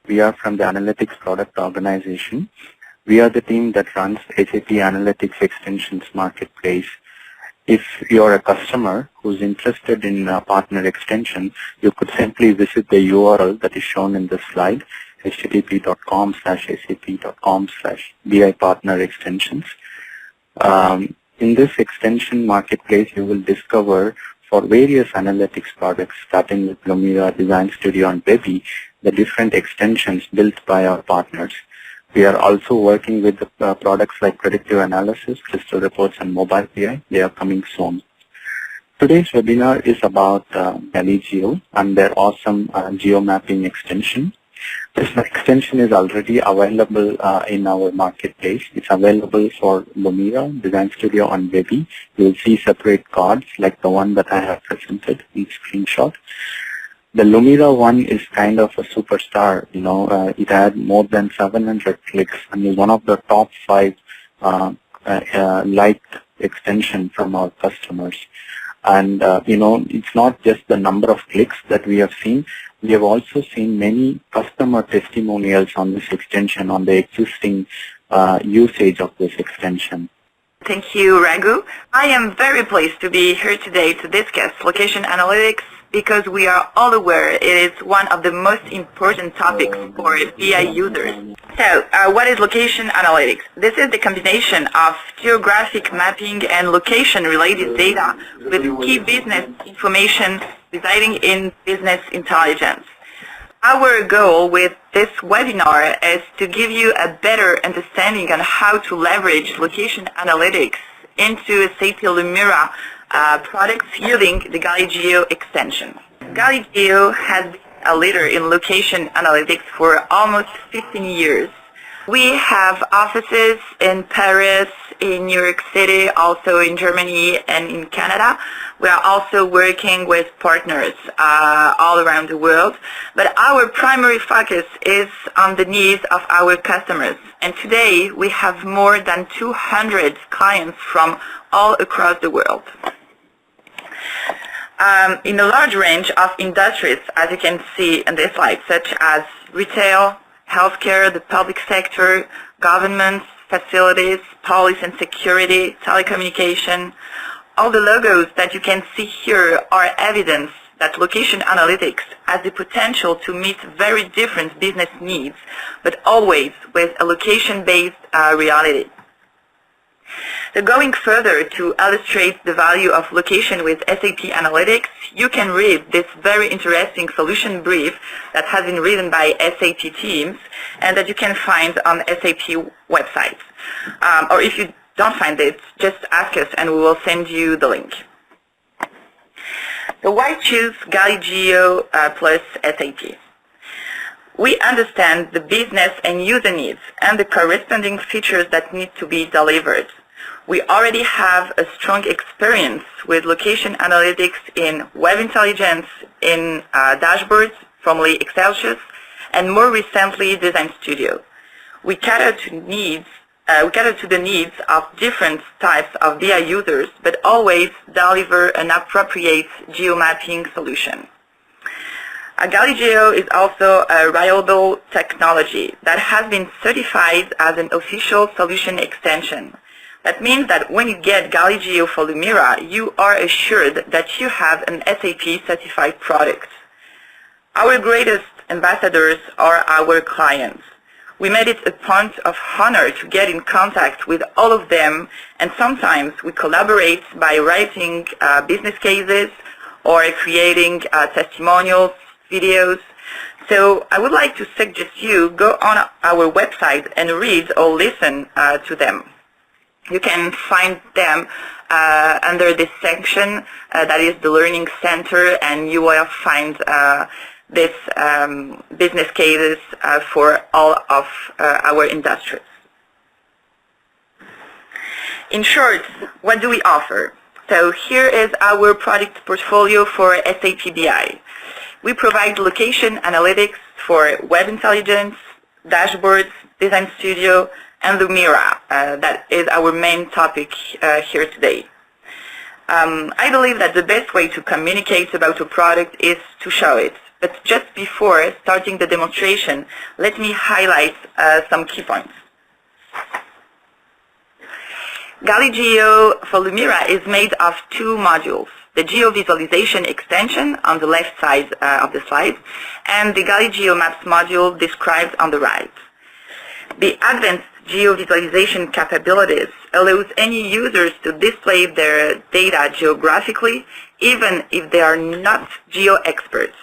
We are from the Analytics Product Organization. We are the team that runs SAP Analytics Extensions Marketplace. If you're a customer who's interested in a partner extension, you could simply visit the URL that is shown in this slide, http://sap.com/bi partner extensions. In this extension marketplace, you will discover for various analytics products, starting with Lumira, Design Studio, and Webby, the different extensions built by our partners. We are also working with the products like predictive analysis, crystal reports, and mobile PI. They are coming soon. Today's webinar is about Galigeo and their awesome Geomapping extension. This extension is already available in our marketplace. It's available for Lumira, Design Studio, and Webby. You will see separate cards like the one that I have presented in screenshot. The Lumira one is kind of a superstar. It had more than 700 clicks and is one of the top 5 liked extension from our customers. And it's not just the number of clicks that we have seen. We have also seen many customer testimonials on this extension, on the existing usage of this extension. Thank you, Raghu. I am very pleased to be here today to discuss location analytics because we are all aware it is one of the most important topics for BI users. So, what is location analytics? This is the combination of geographic mapping and location-related data with key business information residing in business intelligence. Our goal with this webinar is to give you a better understanding on how to leverage location analytics into SAP Lumira products using the Galigeo extension. Galigeo has been a leader in location analytics for almost 15 years. We have offices in Paris, in New York City, also in Germany and in Canada. We are also working with partners all around the world, but our primary focus is on the needs of our customers. And today we have more than 200 clients from all across the world. In a large range of industries, as you can see in this slide, such as retail, healthcare, the public sector, governments, facilities, police and security, telecommunication. All the logos that you can see here are evidence that location analytics has the potential to meet very different business needs, but always with a location-based reality. So going further to illustrate the value of location with SAP Analytics, you can read this very interesting solution brief that has been written by SAP teams and that you can find on SAP website. Or if you don't find it, just ask us and we will send you the link. So why choose Galigeo plus SAP? We understand the business and user needs and the corresponding features that need to be delivered. We already have a strong experience with location analytics in web intelligence, in dashboards, formerly Excel sheets, and more recently Design Studio. We cater to the needs of different types of BI users, but always deliver an appropriate geomapping solution. Galigeo is also a reliable technology that has been certified as an official solution extension. That means that when you get Galigeo for Lumira, you are assured that you have an SAP certified product. Our greatest ambassadors are our clients. We made it a point of honor to get in contact with all of them, and sometimes we collaborate by writing business cases or creating testimonials, videos. So I would like to suggest you go on our website and read or listen to them. You can find them under this section that is the Learning Center, and you will find this business cases for all of our industries. In short, what do we offer? So here is our product portfolio for SAP BI. We provide location analytics for web intelligence, dashboards, Design Studio, and Lumira. That is our main topic here today. I believe that the best way to communicate about a product is to show it. But just before starting the demonstration, let me highlight some key points. Galigeo for Lumira is made of two modules, the Geo-Visualization Extension on the left side of the slide, and the Galigeo Maps module described on the right. The advanced geo-visualization capabilities allows any users to display their data geographically, even if they are not geo-experts.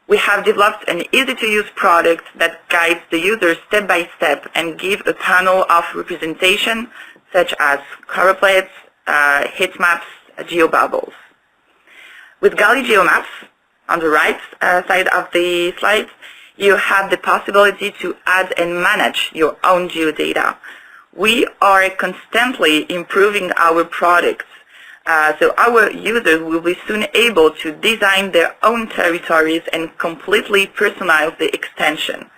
We have developed an easy-to-use product that guides the user step by step and gives a panel of representation such as cover plates, heat maps, geo-bubbles. With Galigeo Maps, on the right side of the slide, you have the possibility to add and manage your own geodata. We are constantly improving our products, so our users will be soon able to design their own territories and completely personalize the extension.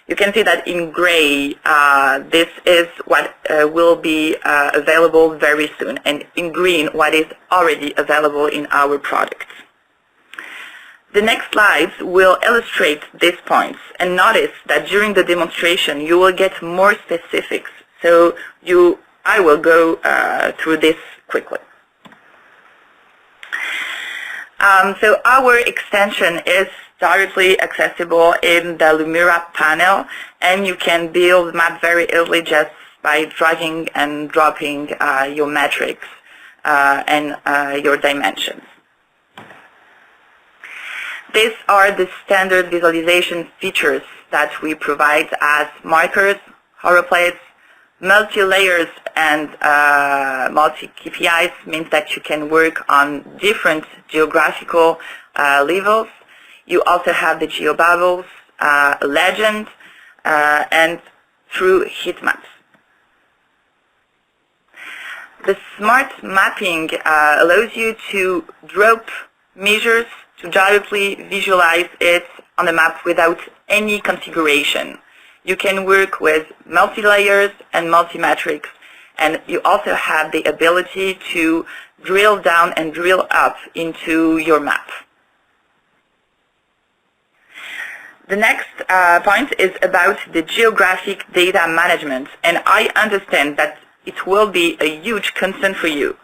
You can see that in gray, this is what will be available very soon, and in green, what is already available in our products. The next slides will illustrate these points, and notice that during the demonstration you will get more specifics, so I will go through this quickly. So our extension is directly accessible in the Lumira panel, and you can build map very easily just by dragging and dropping your metrics and your dimensions. These are the standard visualization features that we provide as markers, hover plates, multi-layers, and multi-KPIs means that you can work on different geographical levels. You also have the geo-bubbles, legend, and through heat maps. The smart mapping allows you to drop measures to directly visualize it on the map without any configuration. You can work with multi-layers and multi-metrics, and you also have the ability to drill down and drill up into your map. The next point is about the geographic data management, and I understand that it will be a huge concern for you.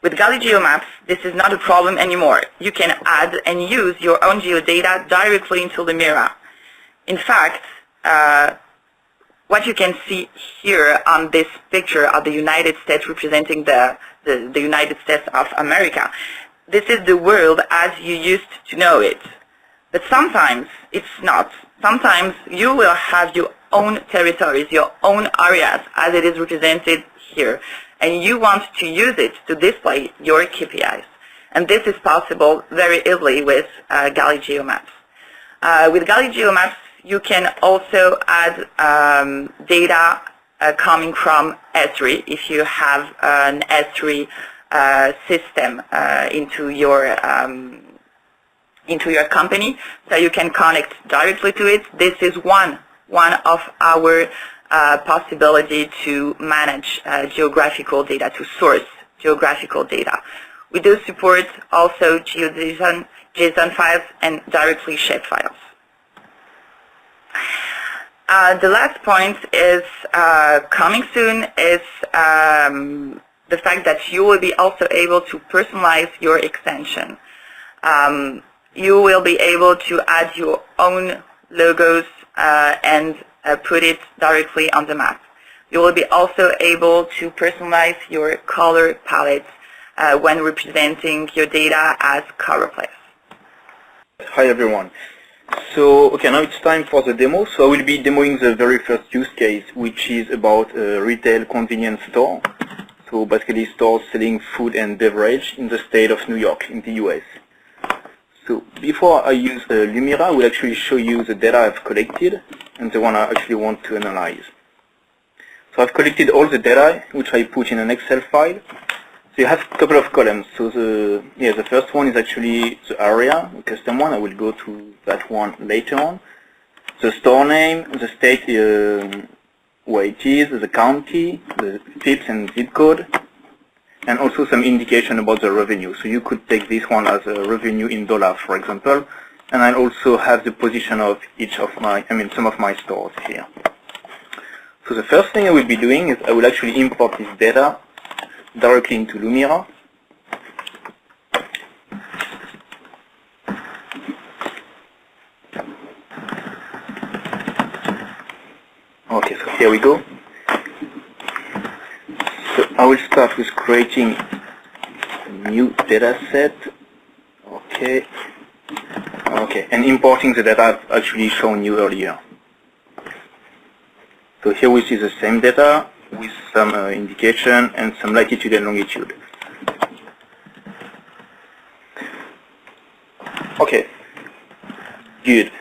With Galigeo Maps, this is not a problem anymore. You can add and use your own geodata directly into Lumira. In fact, what you can see here on this picture of the United States representing the United States of America, this is the world as you used to know it. But sometimes it's not. Sometimes you will have your own territories, your own areas as it is represented here, and you want to use it to display your KPIs. And this is possible very easily with Galigeo Maps. With Galigeo Maps, you can also add data coming from S3 if you have an S3 system into your company, so you can connect directly to it. This is one of our possibility to manage geographical data, to source geographical data. We do support also JSON files and directly shape files. The last point is coming soon is the fact that you will be also able to personalize your extension. You will be able to add your own logos and put it directly on the map. You will be also able to personalize your color palette when representing your data as color plates. Hi everyone. So, okay, now it's time for the demo. So I will be demoing the very first use case, which is about a retail convenience store. So basically stores selling food and beverage in the state of New York in the US. So before I use Lumira, I will actually show you the data I've collected and the one I actually want to analyze. So I've collected all the data, which I put in an Excel file. So you have a couple of columns. So the first one is actually the area, the custom one. I will go to that one later on. The store name, the state where it is, the county, the tips and zip code, and also some indication about the revenue. So you could take this one as a revenue in dollars, for example. and I'll also have the position of each of some of my stores here. So the first thing I will be doing is I will actually import this data directly into Lumira. Okay, so here we go. So I will start with creating a new data set. Okay. Okay, and importing the data I've actually shown you earlier. So here we see the same data with some indication and some latitude and longitude. Okay, good.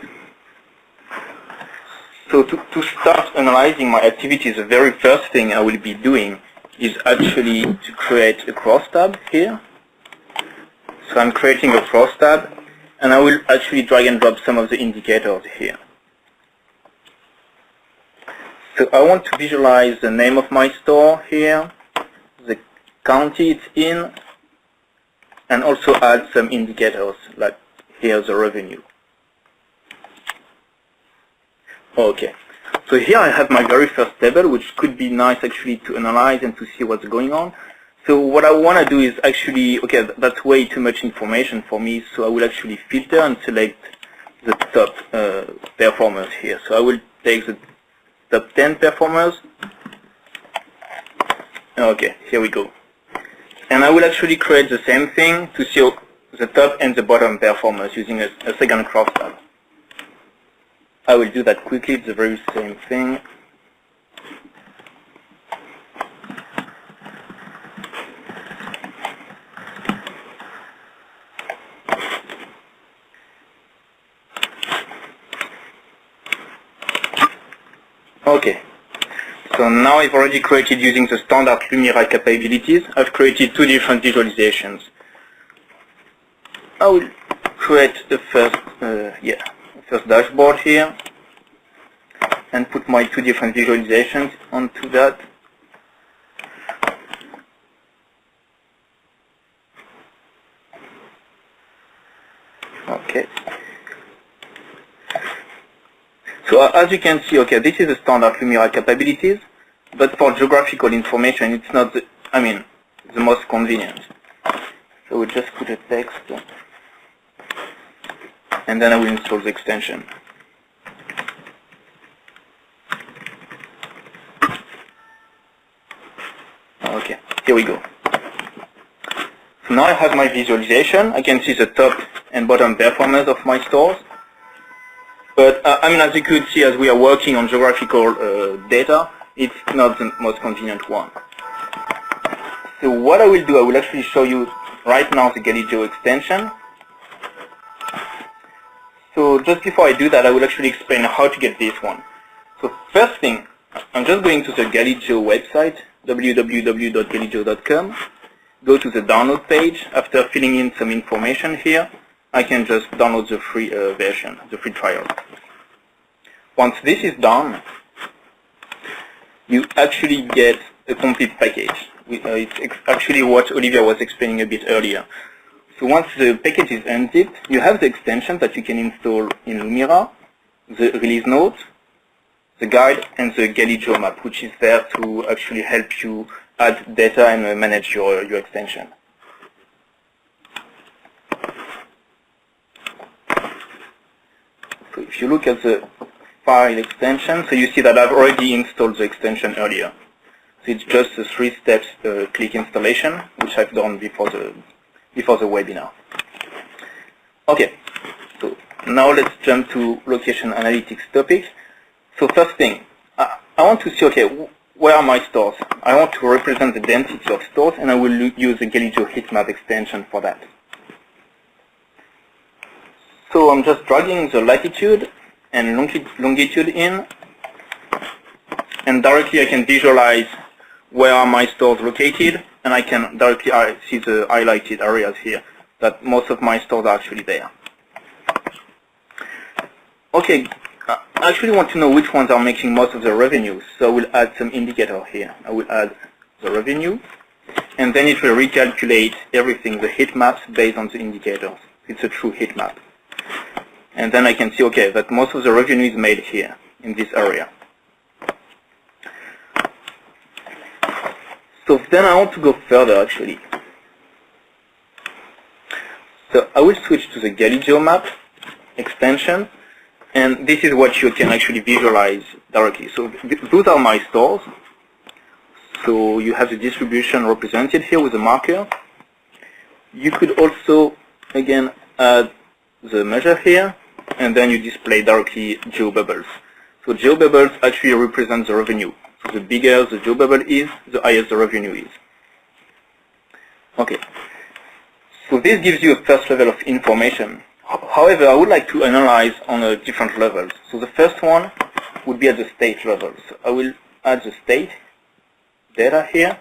So to start analyzing my activities, the very first thing I will be doing is actually to create a cross tab here. So I'm creating a cross tab, and I will actually drag and drop some of the indicators here. So I want to visualize the name of my store here, the county it's in, and also add some indicators, like here's the revenue. Okay, so here I have my very first table, which could be nice actually to analyze and to see what's going on. So what I want to do is actually, okay, that's way too much information for me, so I will actually filter and select the top performers here. So I will take the top 10 performers. Okay, here we go. And I will actually create the same thing to see the top and the bottom performers using a second cross tab. I will do that quickly, it's the very same thing. Okay, so now I've already created using the standard Lumira capabilities. I've created two different visualizations. I will create the first dashboard here and put my two different visualizations onto that. Okay. So as you can see, okay, this is the standard Lumira capabilities, but for geographical information, it's not the most convenient. So we'll just put a text, and then I will install the extension. Okay, here we go. So now I have my visualization. I can see the top and bottom performance of my stores. But as you could see, as we are working on geographical data, it's not the most convenient one. So what I will do, I will actually show you right now the Galigeo extension. So just before I do that, I will actually explain how to get this one. So first thing, I'm just going to the Galigeo website, www.galigeo.com. Go to the download page. After filling in some information here, I can just download the free version, the free trial. Once this is done, you actually get a complete package. It's actually what Olivia was explaining a bit earlier. So once the package is unzipped, you have the extension that you can install in Lumira, the release notes, the guide, and the Galigeo map, which is there to actually help you add data and manage your extension. So if you look at the file extension, so you see that I've already installed the extension earlier. So it's just a 3 steps click installation, which I've done before the webinar. Okay, so now let's jump to location analytics topic. So first thing, I want to see, okay, where are my stores? I want to represent the density of stores, and I will use the Galigeo heat map extension for that. So I'm just dragging the latitude and longitude in, and directly I can visualize where are my stores located, and I can directly see the highlighted areas here, that most of my stores are actually there. Okay, I actually want to know which ones are making most of the revenue, so I will add some indicator here. I will add the revenue, and then it will recalculate everything, the heat maps, based on the indicators. It's a true heat map. And then I can see, okay, that most of the revenue is made here, in this area. So then I want to go further, actually. So I will switch to the Galigeo map extension, and this is what you can actually visualize directly. So those are my stores. So you have the distribution represented here with a marker. You could also, again, add the measure here, and then you display directly GeoBubbles. So GeoBubbles actually represent the revenue. So the bigger the GeoBubble is, the higher the revenue is. Okay. So this gives you a first level of information. However, I would like to analyze on a different levels. So the first one would be at the state level. So I will add the state data here.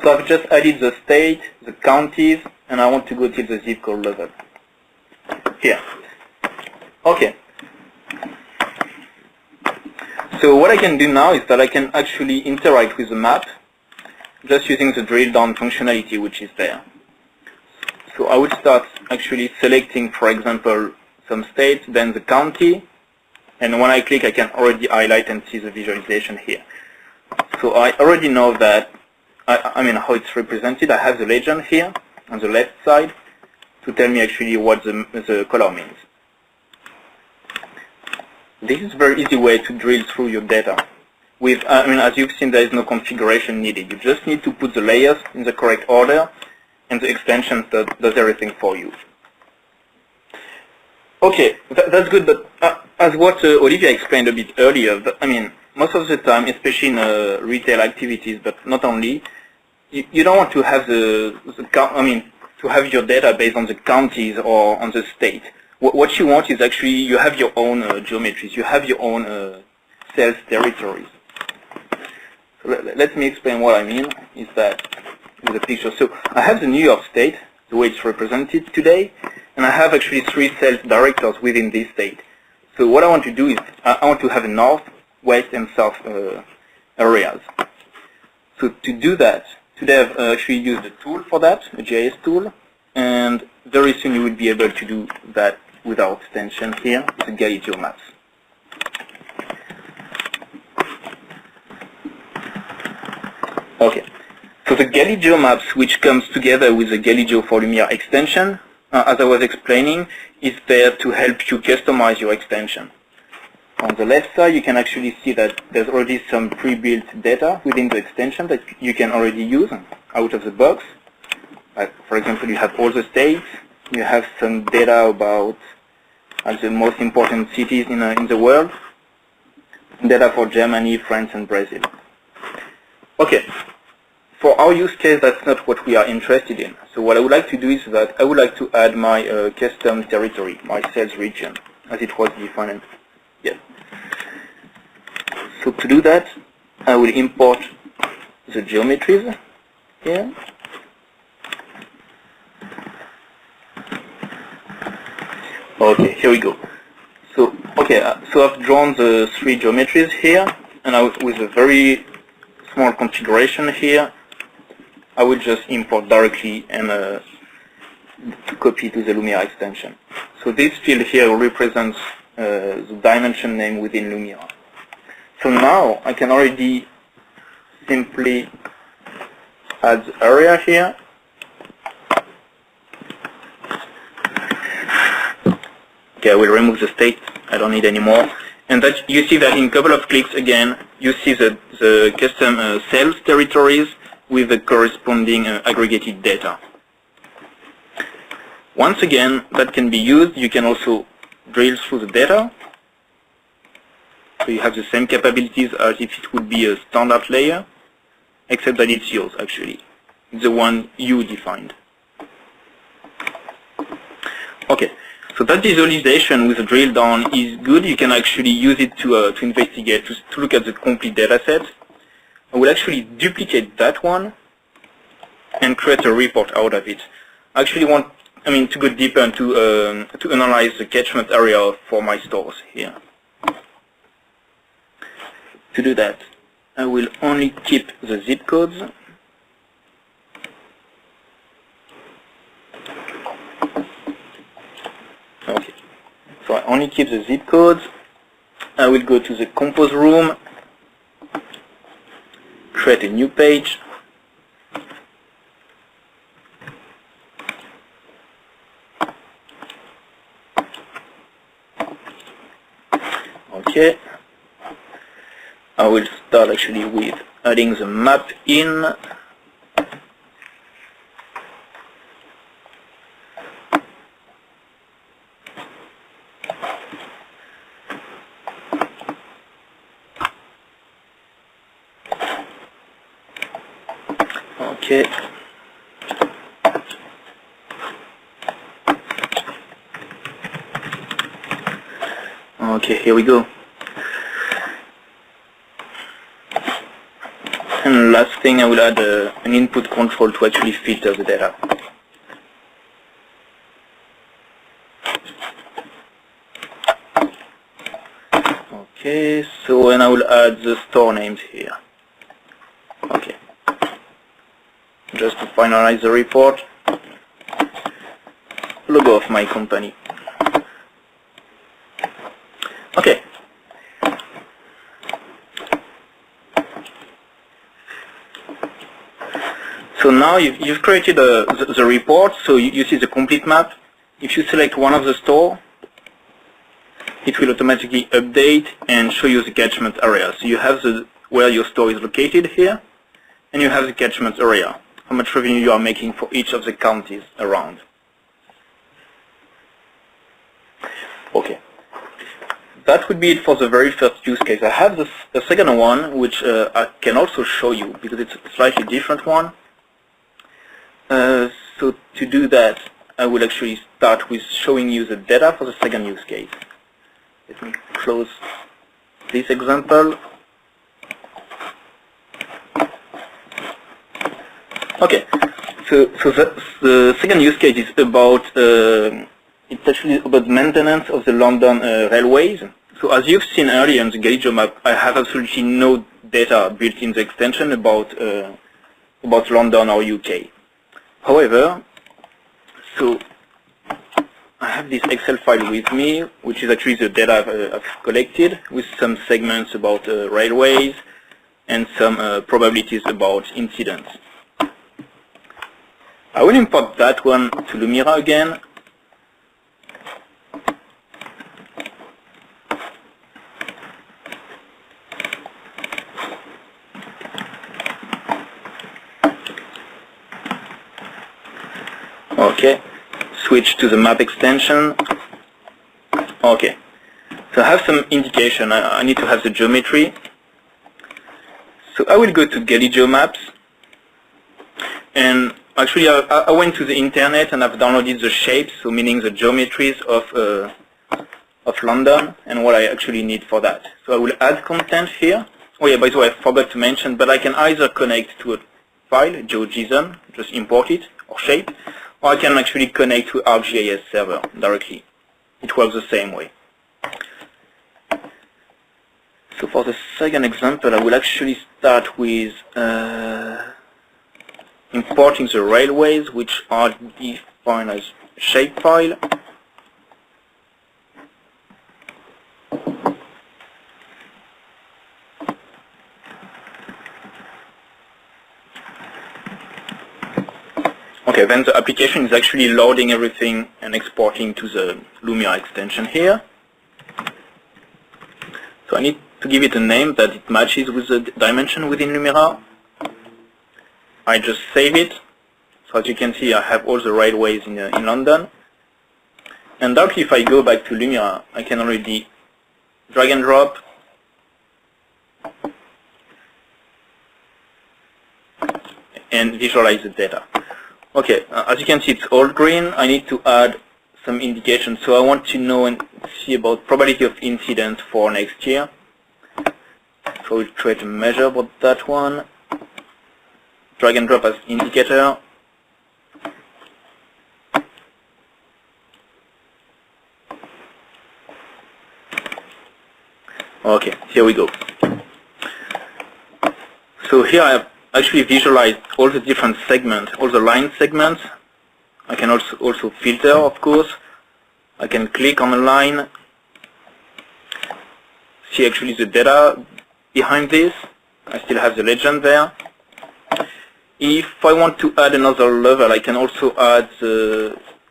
So I've just added the state, the counties, and I want to go till the zip code level. Here. Okay. So what I can do now is that I can actually interact with the map just using the drill down functionality which is there. So I would start actually selecting, for example, some state, then the county, and when I click I can already highlight and see the visualization here. So I already know that, I mean how it's represented. I have the legend here on the left side to tell me actually what the color means. This is a very easy way to drill through your data. With, I mean, as you've seen, there is no configuration needed. You just need to put the layers in the correct order, and the extension does everything for you. Okay, that's good, but as what Olivia explained a bit earlier, I mean, most of the time, especially in retail activities, but not only, you don't want to have to have your data based on the counties or on the state. What you want is actually you have your own geometries, you have your own sales territories. So let me explain what I mean is that with the picture. So I have the New York state, the way it's represented today, and I have actually 3 sales directors within this state. So what I want to do is I want to have a north, west, and south areas. So to do that, today I've actually used a tool for that, a GIS tool, and very soon you will be able to do that with our extension here, the Galigeo maps. Okay, so the Galigeo maps, which comes together with the Galigeo for Lumira extension, as I was explaining, is there to help you customize your extension. On the left side, you can actually see that there's already some pre-built data within the extension that you can already use out of the box. Like, for example, you have all the states, you have some data about the most important cities in the world, data for Germany, France, and Brazil. Okay, for our use case, that's not what we are interested in. So what I would like to do is that I would like to add my custom territory, my sales region, as it was defined. Yeah. So to do that, I will import the geometries here. Okay, here we go. So, okay, so I've drawn the 3 geometries here, and with a very small configuration here, I will just import directly and to copy to the Lumira extension. So this field here represents the dimension name within Lumira. So now I can already simply add the area here. Okay, I will remove the state. I don't need any more. And that you see that in a couple of clicks again, you see the custom sales territories with the corresponding aggregated data. Once again, that can be used. You can also drill through the data. So you have the same capabilities as if it would be a standard layer, except that it's yours actually. It's the one you defined. Okay. So that visualization with the drill down is good. You can actually use it to investigate, to look at the complete data set. I will actually duplicate that one and create a report out of it. I actually want, to go deeper and to analyze the catchment area for my stores here. To do that, I will only keep the zip codes. So I only keep the zip codes. I will go to the compose room, create a new page. Okay. I will start actually with adding the map in. Okay. Okay, here we go. And last thing, I will add an input control to actually filter the data. Okay, so and I will add the store names here. Okay. Just to finalize the report, logo of my company. Okay. So now you've created the report, so you see the complete map. If you select one of the store, it will automatically update and show you the catchment area. So you have where your store is located here, and you have the catchment area, how much revenue you are making for each of the counties around. Okay. That would be it for the very first use case. I have the second one, which I can also show you because it's a slightly different one. So to do that, I will actually start with showing you the data for the second use case. Let me close this example. Okay, so the second use case is about it's actually about maintenance of the London railways. So as you've seen earlier in the Galigeo map, I have absolutely no data built in the extension about London or UK. However, so I have this Excel file with me, which is actually the data I've collected with some segments about railways and some probabilities about incidents. I will import that one to Lumira again. Okay, switch to the map extension. Okay, so I have some indication. I need to have the geometry. So I will go to Galigeo maps, and actually I went to the internet and I've downloaded the shapes, so meaning the geometries of London and what I actually need for that. So I will add content here. Oh yeah, by the way, I forgot to mention, but I can either connect to a file, GeoJSON, just import it, or shape, or I can actually connect to ArcGIS server directly. It works the same way. So for the second example, I will actually start with importing the railways, which are defined as shapefile. Okay, then the application is actually loading everything and exporting to the Lumira extension here. So I need to give it a name that it matches with the dimension within Lumira. I just save it. So as you can see, I have all the railways in London. And directly if I go back to Lumira, I can already drag and drop and visualize the data. Okay, as you can see, it's all green. I need to add some indication. So I want to know and see about probability of incidents for next year. So we'll try to measure about that one. Drag and drop as indicator. Okay, here we go. So here I have actually visualized all the different segments, all the line segments. I can also filter, of course. I can click on a line see actually the data behind this. I still have the legend there. If I want to add another level, I can also add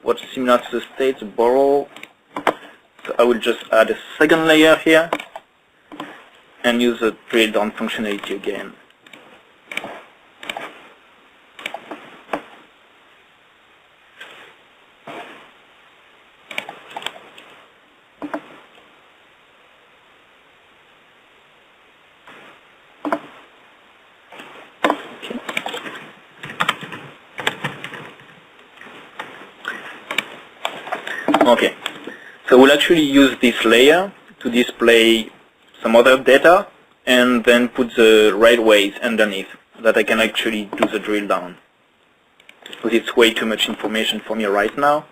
what's similar to the state, the borrow. So I will just add a second layer here and use the drill down functionality again. Okay, so we'll actually use this layer to display some other data and then put the railways underneath so that I can actually do the drill down. Because it's way too much information for me right now.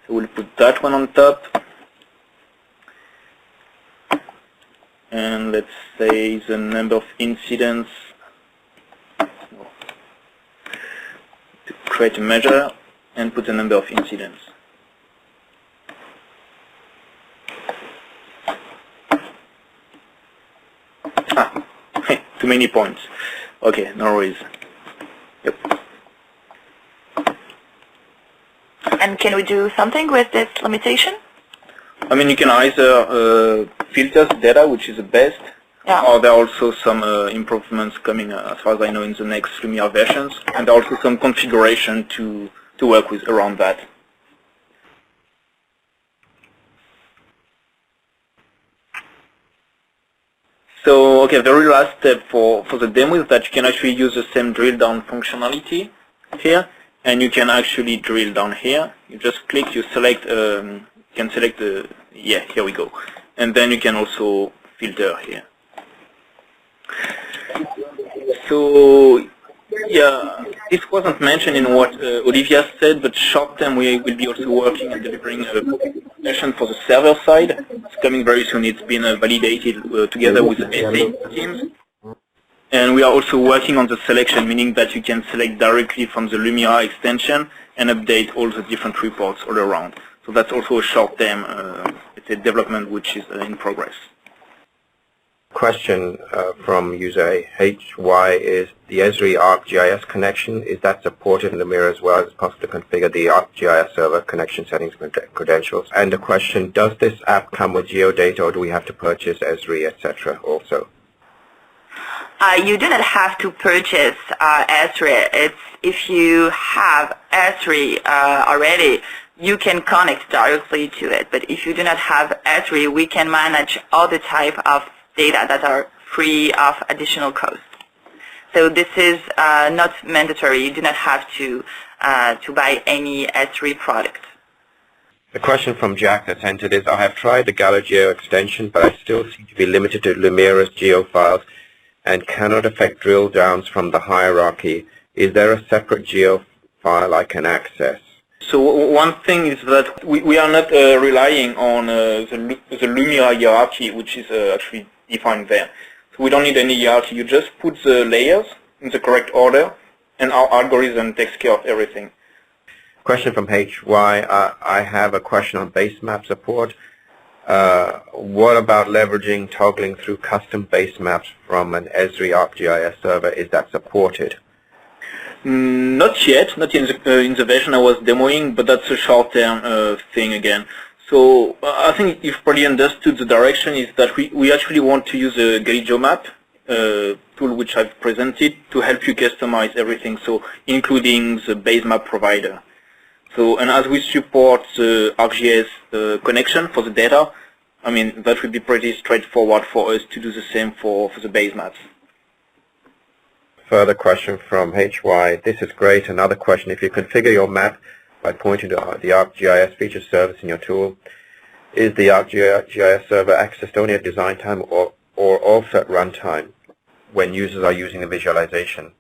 So we'll put that one on top. And let's say the number of incidents. To create a measure and put the number of incidents. Too many points. Okay, no worries. Yep. And can we do something with this limitation? I mean, you can either filter the data, which is the best, or there are also some improvements coming, as far as I know, in the next Lumira versions, and also some configuration to work with around that. So, okay, the very last step for the demo is that you can actually use the same drill down functionality here, and you can actually drill down here. You just click, you select, you can select the, yeah, here we go. And then you can also filter here. So, yeah, this wasn't mentioned in what Olivia said, but short term we will be also working and delivering a version for the server side. It's coming very soon. It's been validated together with the SAP teams. And we are also working on the selection, meaning that you can select directly from the Lumira extension and update all the different reports all around. So that's also a short-term development which is in progress. Question from user HY is the Esri ArcGIS connection, is that supported in Lumira as well? Is it possible to configure the ArcGIS server connection settings and credentials? And the question, does this app come with geodata or do we have to purchase Esri, etc. also? You do not have to purchase Esri. It's if you have Esri already, you can connect directly to it. But if you do not have Esri, we can manage all the type of data that are free of additional cost. So this is not mandatory. You do not have to buy any Esri product. The question from Jack that's entered is, I have tried the Galigeo extension, but I still seem to be limited to Lumira's geo files and cannot affect drill downs from the hierarchy. Is there a separate geo file I can access? So one thing is that we are not relying on the Lumira hierarchy, which is actually defined there. So we don't need any hierarchy. You just put the layers in the correct order, and our algorithm takes care of everything. Question from HY. I have a question on base map support. What about leveraging toggling through custom base maps from an Esri ArcGIS server? Is that supported? Not yet, not in the version I was demoing, but that's a short-term thing again. So I think you've probably understood the direction is that we actually want to use a Galigeo map tool which I've presented to help you customize everything, so including the base map provider. So, and as we support the ArcGIS connection for the data, I mean, that would be pretty straightforward for us to do the same for the base maps. Further question from HY. This is great. Another question. If you configure your map by pointing to the ArcGIS feature service in your tool, is the ArcGIS server accessed only at design time or also at runtime when users are using the visualization?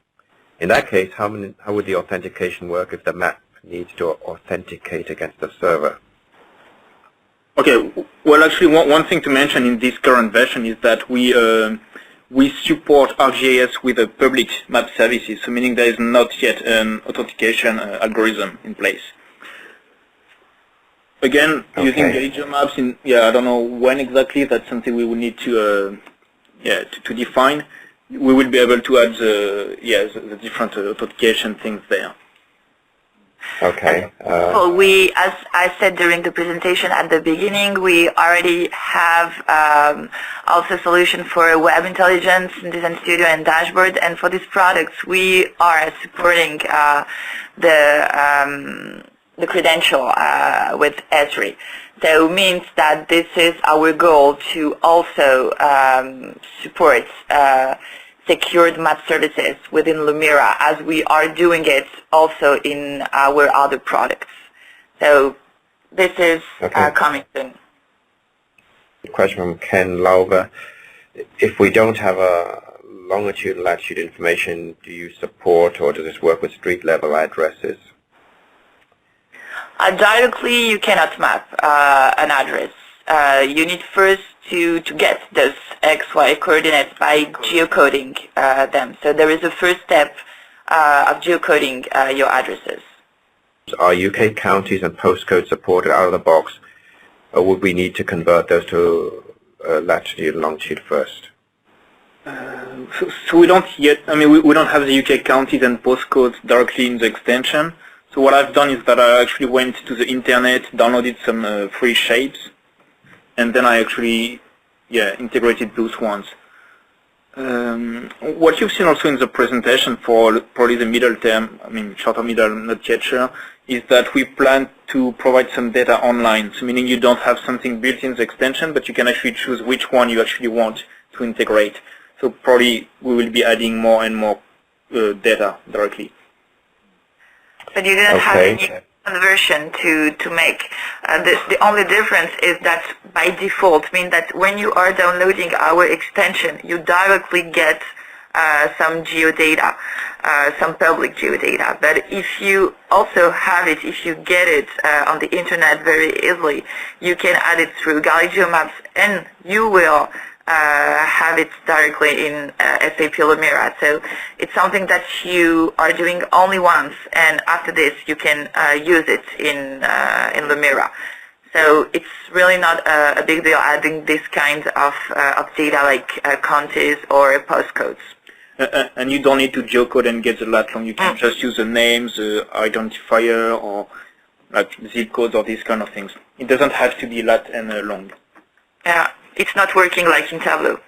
In that case, how would the authentication work if the map needs to authenticate against the server? Okay, well actually one thing to mention in this current version is that we support ArcGIS with a public map services, so meaning there is not yet an authentication algorithm in place. Again, using Okay. Galigeo maps in, I don't know when exactly, that's something we will need to, to define. We will be able to add the different authentication things there. Okay. Well, as I said during the presentation at the beginning, we already have also a solution for web intelligence, Design Studio, and dashboard. And for these products, we are supporting the credential with Esri. So it means that this is our goal to also support secured map services within Lumira, as we are doing it also in our other products. So this is coming soon. Question from Ken Lauber. If we don't have a longitude and latitude information, do you support or does this work with street level addresses? Directly, you cannot map an address. You need first to get those XY coordinates by geocoding them. So there is a first step of geocoding your addresses. Are UK counties and postcodes supported out of the box, or would we need to convert those to latitude and longitude first? So we don't yet, we don't have the UK counties and postcodes directly in the extension. So what I've done is that I actually went to the internet, downloaded some free shapes, and then I actually, integrated those ones. What you've seen also in the presentation for probably the middle term, short or middle, I'm not yet sure, is that we plan to provide some data online. So meaning you don't have something built in the extension, but you can actually choose which one you actually want to integrate. So probably we will be adding more and more data directly. But you didn't have any conversion to make. The only difference is that by default, means that when you are downloading our extension, you directly get some geodata, some public geodata. But if you also have it, if you get it on the internet very easily, you can add it through Galigeo Maps, and you will have it directly in SAP Lumira. So it's something that you are doing only once, and after this you can use it in Lumira. So it's really not a big deal adding this kind of data like counties or postcodes. And you don't need to geocode and get the lat long. You can just use the names, the identifier, or like zip codes or these kind of things. It doesn't have to be lat and long. Yeah. It's not working like in Tableau.